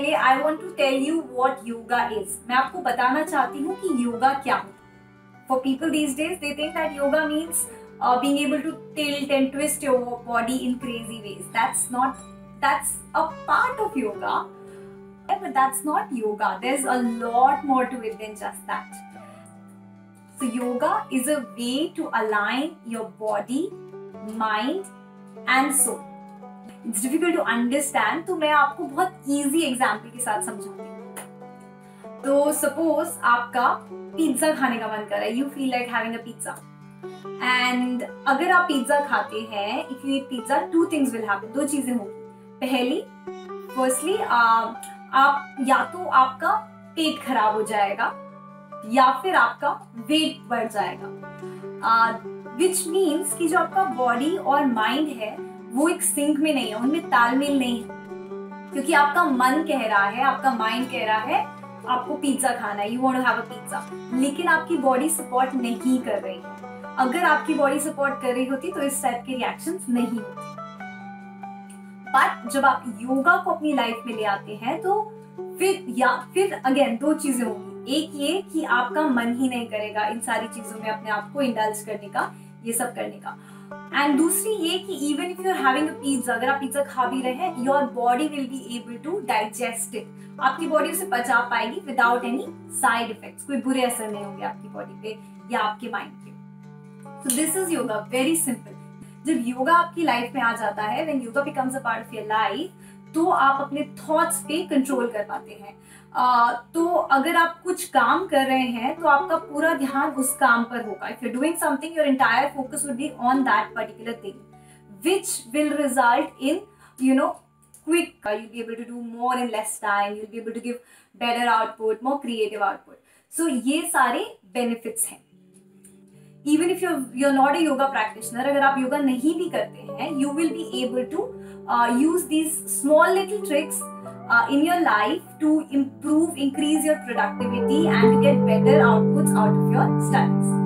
पहले I want to tell you what yoga is. मैं आपको बताना चाहती हूँ कि योगा क्या है। For people these days they think that yoga means being able to tilt and twist your body in crazy ways. That's a part of yoga, but that's not yoga. There's a lot more to it than just that. So yoga is a way to align your body, mind and soul. It's difficult to understand, तो मैं आपको बहुत easy example के साथ समझाती हूँ। तो suppose आपका पिज्जा खाने का मन कर रहा है, you feel like having a pizza. And अगर आप पिज्जा खाते हैं, if you eat pizza, two things will happen, दो चीजें होंगी। पहली, फर्स्टली आप या तो आपका पेट खराब हो जाएगा या फिर आपका वेट बढ़ जाएगा, विच मीन्स कि जो आपका बॉडी और माइंड है वो एक सिंक में नहीं है, उनमें तालमेल नहीं है। क्योंकि आपका मन कह रहा है, आपका माइंड कह रहा है आपको पिज्जा खाना है, you want to have a pizza, लेकिन आपकी बॉडी सपोर्ट नहीं कर रही है। अगर आपकी बॉडी सपोर्ट कर रही होती तो इस टाइप के रिएक्शंस नहीं होते। बट जब आप योगा को अपनी लाइफ में ले आते हैं तो फिर अगेन दो चीजें होंगी। एक ये कि आपका मन ही नहीं करेगा इन सारी चीजों में अपने आप को इंडल्ज करने का, ये सब करने का। एंड दूसरी ये कि even if you are having a pizza, अगर आप पिज्जा खा भी रहे हैं, your body will be able to digest it. आपकी बॉडी उसे पचा पाएगी विदाउट एनी साइड इफेक्ट्स, कोई बुरे असर नहीं होंगे आपकी बॉडी पे या आपके माइंड पे। So this is yoga, very simple. जब योगा आपकी लाइफ में आ जाता है, when yoga becomes a part of your life, तो आप अपने थॉट्स पे कंट्रोल कर पाते हैं। तो अगर आप कुछ काम कर रहे हैं तो आपका पूरा ध्यान उस काम पर होगा। If you're doing something, your entire focus would be on that particular thing, which will result in, quick. You'll be able to do more in less time. You'll be able to give better output, more creative output. So ये सारे benefits हैं। Even if you're not a yoga practitioner, अगर आप योगा नहीं भी करते हैं, you will be able to use these small little tricks in your life to increase your productivity and to get better outputs out of your studies.